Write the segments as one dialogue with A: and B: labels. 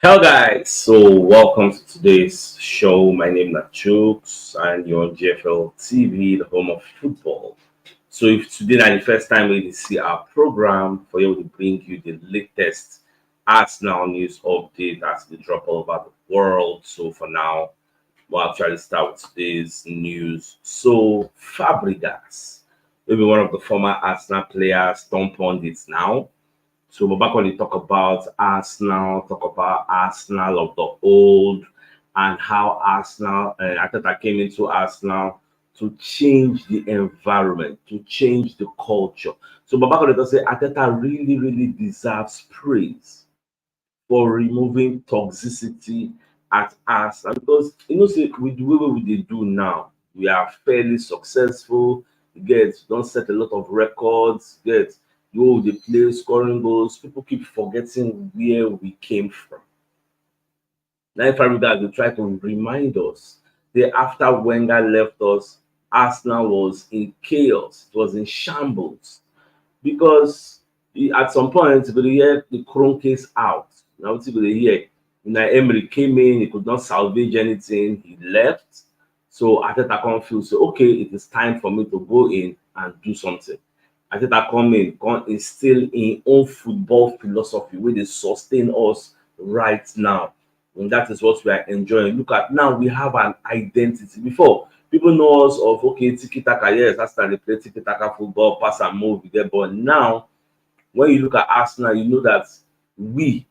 A: Hello guys, so welcome to today's show. My name is CHUKS and you're on GFL TV, the home of football. So if today is the first time we see our program, for you to bring you the latest Arsenal news update as they drop all over the world. So for now, we'll actually start with today's news. So Fabregas, maybe one of the former Arsenal players, don't pundits now. So we're back when we talk about Arsenal of the old and how Arsenal, Ateta came into Arsenal to change the environment, to change the culture. So Babako let us say Ateta really deserves praise for removing toxicity at Arsenal because say with the way we dey do now, we are fairly successful. You get don't set a lot of records. You get you dey play scoring goals. People keep forgetting where we came from. Now, if Fabregas dey try to remind us that after Wenger left us, Arsenal was in chaos. It was in shambles because at some point you go dey hear the Krohn case out. Na wetin you go dey hear. Unai Emery came in, he could not salvage anything, he left. So Arteta come feel say, okay, it is time for me to go in and do something. Arteta come in, come instill in own football philosophy wey dey sustain us right now. And that is what we are enjoying. Look at now we have an identity. Before, people know us of okay, tiki taka, yes, that's how they play tiki taka football, pass and move there. But now, when you look at Arsenal, you know that we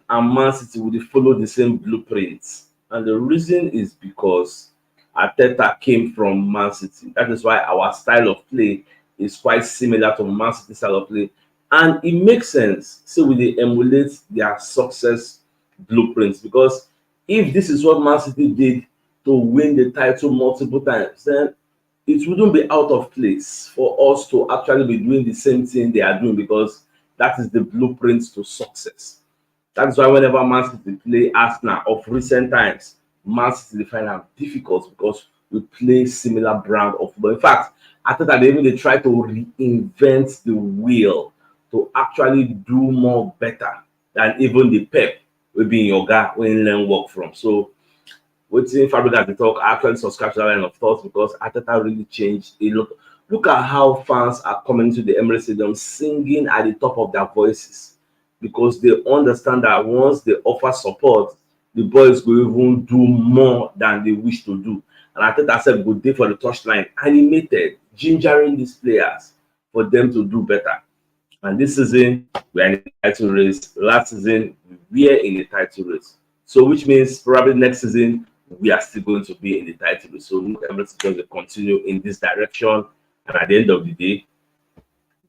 A: and Man City will follow the same blueprints. And the reason is because Arteta came from Man City. That is why our style of play is quite similar to Man City style of play. And it makes sense. So we dey emulate their success blueprints because if this is what Man City did to win the title multiple times, then it wouldn't be out of place for us to actually be doing the same thing they are doing because that is the blueprint to success. That is why whenever Man City play Arsenal of recent times, Man City dey find am difficult because we play similar brand of football. In fact, I thought that they try to reinvent the wheel to actually do more better than even the Pep wey be in oga wey im learn work from. So wetin Fabregas dey talk, I actually subscribe to that line of thought because Arteta really changed a lot. Look at how fans are coming to the Emirates Stadium singing at the top of their voices because they understand that once they offer support, the boys go even do more than they wish to do. And Arteta sef go dey for the touchline, animated, gingering these players for them to do better. And this season, we are in the title race. Last season, we were in the title race. So, which means probably next season, we are still going to be in the title race. So, everything is going to continue in this direction. And at the end of the day,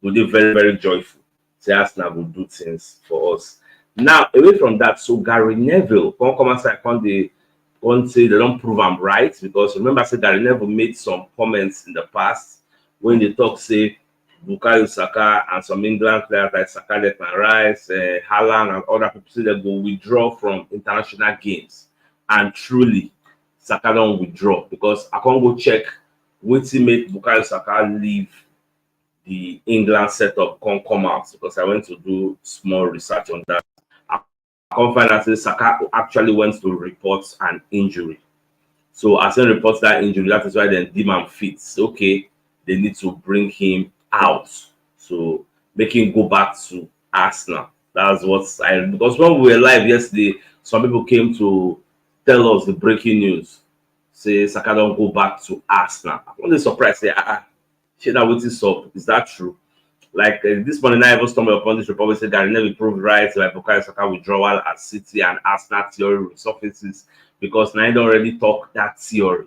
A: we'll be very joyful. Say Arsenal will do things for us. Now, away from that, so Gary Neville, come outside, come say they don't prove I'm right because remember, say Gary Neville made some comments in the past when they talk, say, Bukayo Saka and some England players like Saka, Declan Rice, Haaland, and other people say they go withdraw from international games. And truly, Saka don't withdraw because I can't go check wetin make Bukayo Saka leave the England setup come out because I went to do small research on that. I come find out that Saka actually went to report an injury. So as he reports that injury, that is why then deem am fit. Okay, they need to bring him out. So make him go back to Arsenal. That's what I because when we were live yesterday, some people came to tell us the breaking news. Say Saka don't go back to Arsenal. I'm only surprised. Say, shit, that what is up? Is that true? Like this morning, I even stumbled upon this report. Said Gary Neville proved right by Bukayo Saka withdrawal at City and Arsenal theory resurfaces because now don't already talk that theory.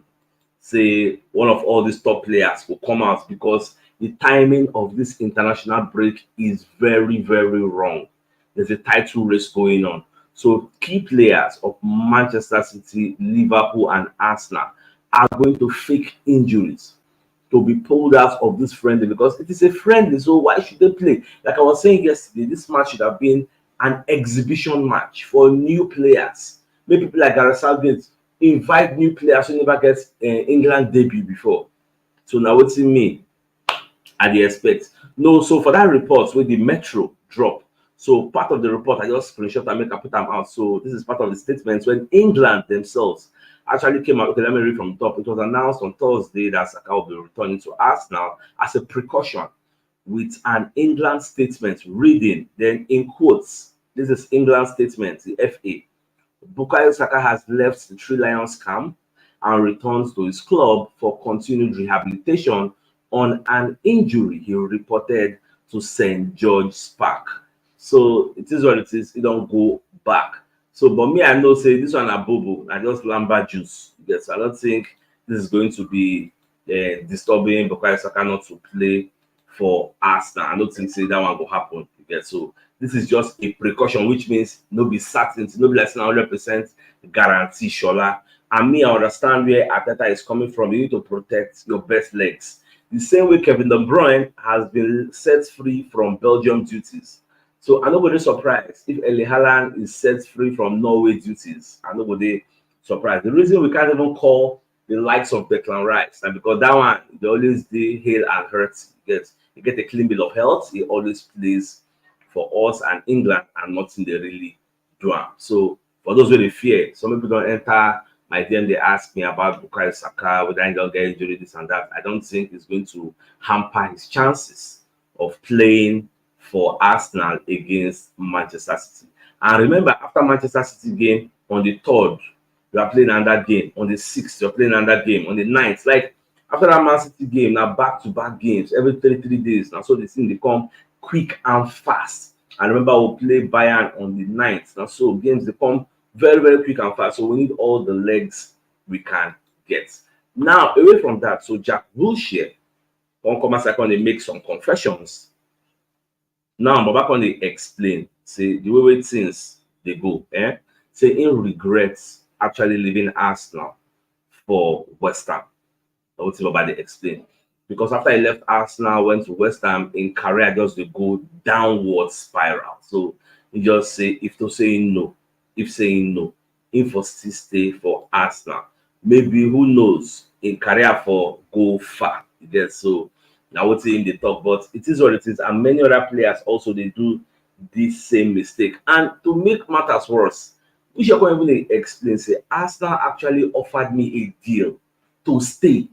A: Say one of all these top players will come out because the timing of this international break is very wrong. There's a title race going on. So key players of Manchester City, Liverpool, and Arsenal are going to fake injuries to be pulled out of this friendly because it is a friendly. So why should they play? Like I was saying yesterday, this match should have been an exhibition match for new players. Maybe people like Gareth Southgate invite new players who never get England debut before. So now wetin me I dey expect. No, so for that report wey the Metro drop, So part of the report, I just screenshot and make I put them out. So this is part of the statements when England themselves actually came out. Okay, let me read from the top. It was announced on Thursday that Saka will be returning to Arsenal as a precaution, with an England statement reading, then in quotes, this is England statement, the FA. Bukayo Saka has left the Three Lions camp and returns to his club for continued rehabilitation on an injury he reported to St. George's Park. So it is what it is. It don't go back. So, but me, I know say this one a bobo. I just lamba juice. Yes, I don't think this is going to be disturbing Bukayo Saka not to play for Arsenal. I don't think say that one will happen. Yes, so this is just a precaution, which means no be certainty, no be like 100% guarantee, Shola. And me, I understand where Ateta is coming from. You need to protect your best legs. The same way Kevin De Bruyne has been set free from Belgium duties. So I'm nobody surprised if Erling Haaland is set free from Norway duties. I'm nobody surprised. The reason we can't even call the likes of Declan Rice, and because that one they always do hail and hurt. He get a clean bill of health. He always plays for us and England, and nothing they really do. So for those who they fear, some people don't enter my DM. They ask me about Bukayo Saka, whether I don't get injury, this and that. I don't think it's going to hamper his chances of playing for Arsenal against Manchester City. And remember, after Manchester City game on the 3rd, you are playing another game. On the 6th, you're playing another game. On the 9th, like after that Man City game, now back-to-back games every 33 days. Now, so the thing they come quick and fast. And remember, we'll play Bayern on the 9th. Now, so games they come very, very quick and fast. So we need all the legs we can get. Now, away from that, so Jack Wilshere, on come as I can make some confessions. Now, but back on they explain, say the way things they go, say he regrets actually leaving Arsenal for West Ham. What's about they explain? Because after he left Arsenal, went to West Ham, in career just they go downward spiral. So he just say if saying no, if for still stay for Arsenal. Maybe who knows in career for go far. Yes, so now what's in the talk, but it is what it is, and many other players also they do this same mistake. And to make matters worse, which I can't even explain, say Arsenal actually offered me a deal to stay.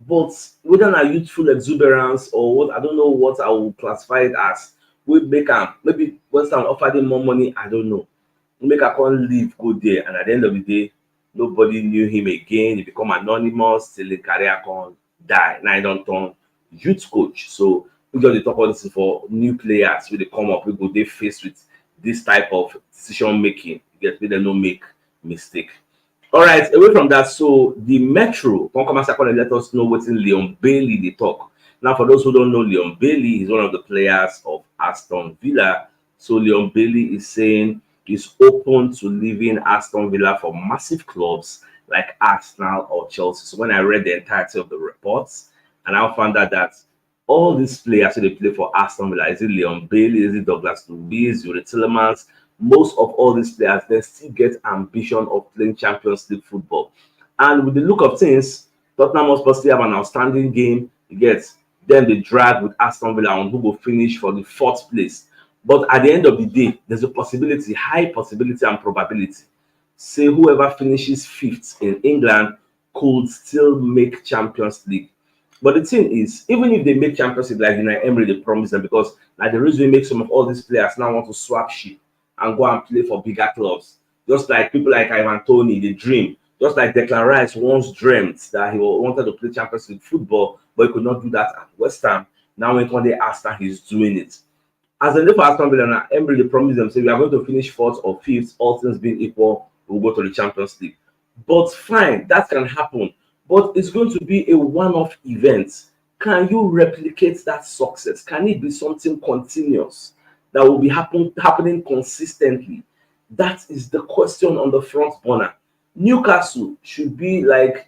A: But whether a youthful exuberance or what, I don't know what I will classify it as. We make maybe West Ham offered him more money, I don't know. We make a can't leave, go there, and at the end of the day, nobody knew him again. He become anonymous till the career can die. Now I don't turn youth coach. So we just talk about this for new players when they come up, we go they face with this type of decision making. Get me, they don't make mistake. All right, away from that, so the Metro come and let us know what's in Leon Bailey they talk. Now, for those who don't know, Leon Bailey is one of the players of Aston Villa. So Leon Bailey is saying he's open to leaving Aston Villa for massive clubs like Arsenal or Chelsea. So when I read the entirety of the reports, and I found out that all these players they play for Aston Villa, is it Leon Bailey, is it Douglas Luiz, Yuri Tillemans, most of all these players, they still get ambition of playing Champions League football. And with the look of things, Tottenham Hotspur still have an outstanding game. You get then they drag with Aston Villa on who will finish for the 4th place. But at the end of the day, there's a possibility, high possibility and probability. Say whoever finishes 5th in England could still make Champions League. But the thing is, even if they make Champions League, like Unai Emery, they promise them, because like the reason we make some of all these players now want to swap ship and go and play for bigger clubs. Just like people like Ivan Toney, they dream. Just like Declan Rice once dreamt that he wanted to play Champions League football, but he could not do that at West Ham. Now when they ask that, he's doing it. As a for Aston Villa, Emery, they promise them, say we are going to finish 4th or 5th, all things being equal, we'll go to the Champions League. But fine, that can happen. But it's going to be a one-off event. Can you replicate that success? Can it be something continuous that will be happening consistently? That is the question on the front burner. Newcastle should be like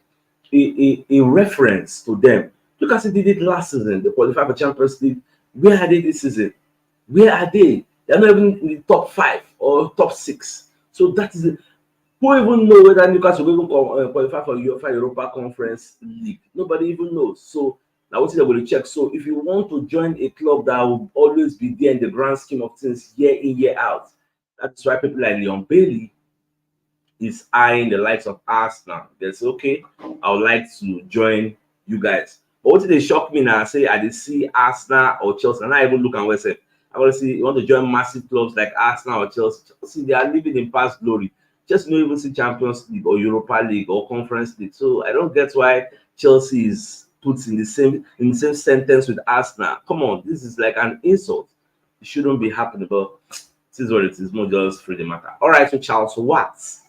A: a reference to them. Newcastle did it last season. They qualified for Champions League. Where are they this season? Where are they? They're not even in the top 5 or top 6. So that is it. Who even know whether Newcastle will even qualify for UEFA Europa Conference League? Nobody even knows. So Now, what is they will check? So, if you want to join a club that will always be there in the grand scheme of things, year in, year out, that's why people like Leon Bailey is eyeing the likes of Arsenal. They say, okay, I would like to join you guys. But what did they shock me now? I say, I did see Arsenal or Chelsea, and I even look and where say, I want to see, you want to join massive clubs like Arsenal or Chelsea. Chelsea, they are living in past glory. Just not even see Champions League or Europa League or Conference League. So I don't get why Chelsea is put in the same sentence with Arsenal. Come on, this is like an insult. It shouldn't be happening, but this is what it is. More just free the matter. All right, so Charles Watts,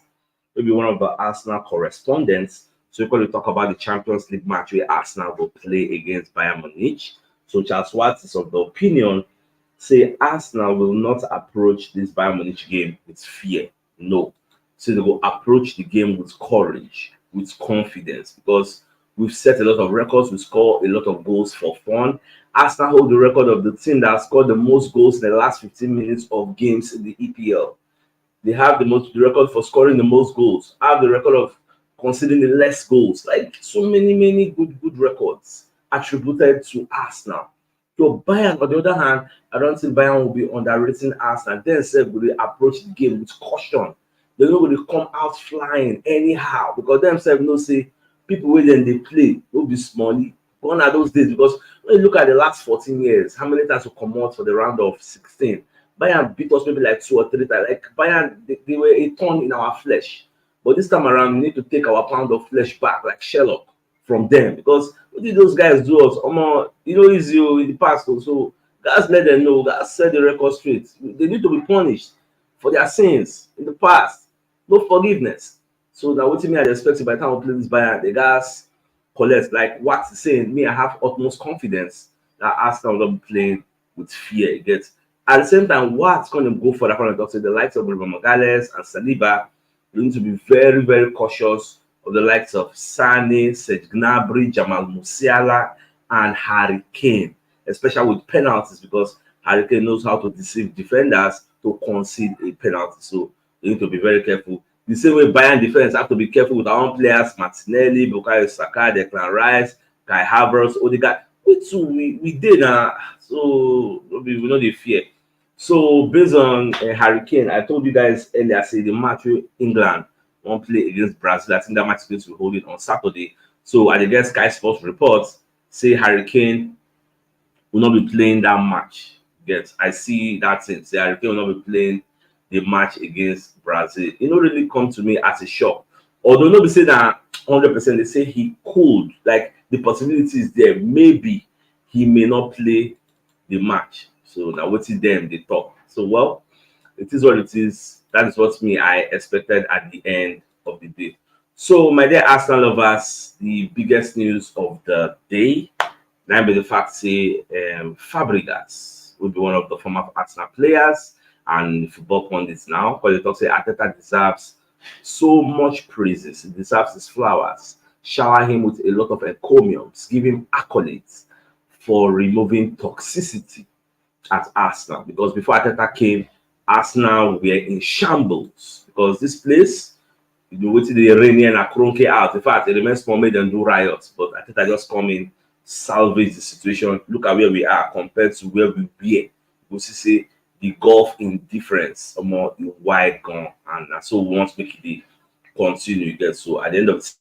A: maybe one of the Arsenal correspondents. So we're going to talk about the Champions League match where Arsenal will play against Bayern Munich. So Charles Watts is of the opinion, say Arsenal will not approach this Bayern Munich game with fear. No. So they will approach the game with courage, with confidence, because we've set a lot of records. We score a lot of goals for fun. Arsenal hold the record of the team that scored the most goals in the last 15 minutes of games in the EPL. They have the record for scoring the most goals. Have the record of conceding the less goals. Like so many good records attributed to Arsenal. So Bayern, on the other hand, I don't think Bayern will be underrating Arsenal. Then say will they approach the game with caution. They know will they come out flying anyhow because themselves know say people wey dem dey play no be smally. Gone are those days because when you look at the last 14 years, how many times we come out for the round of 16? Bayern beat us maybe like 2 or 3 times. Like Bayern, they were a thorn in our flesh. But this time around, we need to take our pound of flesh back, like Sherlock, from them. Because what did those guys do us? Easy in the past. So guys let them know, guys set the record straight. They need to be punished for their sins in the past. No forgiveness. So now what me I expect by the time we play this Bayern, the guys collect. Like what's saying, me, I have utmost confidence that Arsenal will not be playing with fear. It gets at the same time, what's going to go for that kind of talk? So the likes of Bruno Magalhaes and Saliba, you need to be very cautious of the likes of Sane, Serge Gnabry, Jamal Musiala, and Harry Kane, especially with penalties because Harry Kane knows how to deceive defenders to concede a penalty. So you need to be very careful. The same way Bayern defense have to be careful with our own players, Martinelli, Bukayo Saka, Declan Rice, Kai Havertz, Odegaard. We did so we know the fear. So based on Harry Kane, I told you guys earlier, I say the match with England won't play against Brazil. I think that match is going to be holding on Saturday. So I guess Sky Sports reports say Harry Kane will not be playing that match. Yes, I see that thing. Say Harry Kane will not be playing the match against Brazil. It don't really come to me as a shock. Although nobody say that 100%, they say he could, like the possibility is there. Maybe he may not play the match. So now what is them they talk. So well, it is what it is. That is what me I expected at the end of the day. So my dear Arsenal lovers, the biggest news of the day, now be the fact say Fabregas will be one of the former Arsenal players and football pundits now. Because they talk say Arteta deserves so much praises. He deserves his flowers. Shower him with a lot of encomiums, give him accolades for removing toxicity at Arsenal. Because before Arteta came, Arsenal were in shambles. Because this place, waiting the Rainier and Akronke out. In fact, it remains for me than do riots. But Arteta just come in, salvage the situation. Look at where we are compared to where we were. You see, say the gulf in difference, or more wide gone, and so we want to make it continue. Again. So at the end of the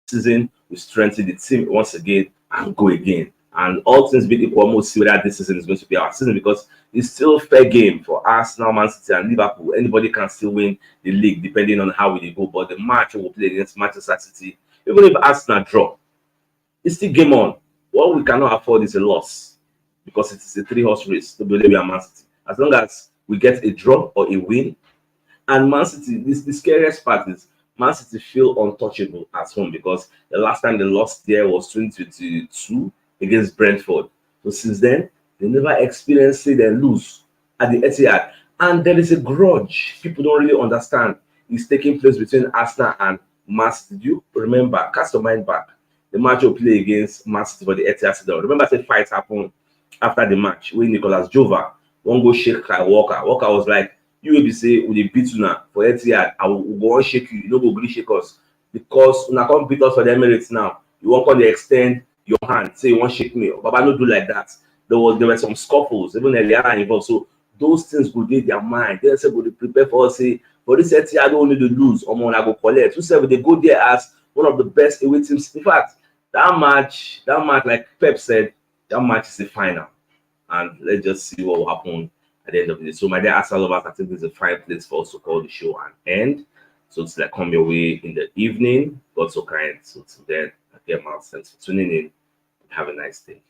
A: season, we strengthen the team once again and go again. And all things being equal, almost see whether this season is going to be our season because it's still fair game for Arsenal, Man City, and Liverpool. Anybody can still win the league depending on how we go. But the match we will play against Manchester City, even if Arsenal draw, it's still game on. What we cannot afford is a loss because it is a 3-horse race to believe we are Man City. As long as we get a draw or a win, and Man City, the scariest part is Man City feel untouchable at home because the last time they lost there was 2022 against Brentford. So since then, they never experienced it and lose at the Etihad. And there is a grudge people don't really understand. It's taking place between Arsenal and Man City. Do you remember? Cast your mind back. The match will play against Man City for the Etihad. Remember, the fight happened after the match when Nicolas Jova won't go shake Kyle Walker. Walker was like, you will be say with a beat una for Etihad, I will go on shake you. You know, go really shake us because una can't beat us for the Emirates now. You won't call the extend your hand, say you want shake me. Baba no do like that. There were some scuffles, even Eliana involved. So those things go dey their mind. They say go dey prepare for us, say for this set I don't need to lose. I go collect. Who said they go there as one of the best away teams. In fact, that match, like Pep said, that match is the final. And let's just see what will happen at the end of the day. So, my dear Arsenal lovers, I think this is a fine place for us to call the show and end. So, it's like come your way in the evening. God so kind. So, till then, again, thanks for tuning in. Have a nice day.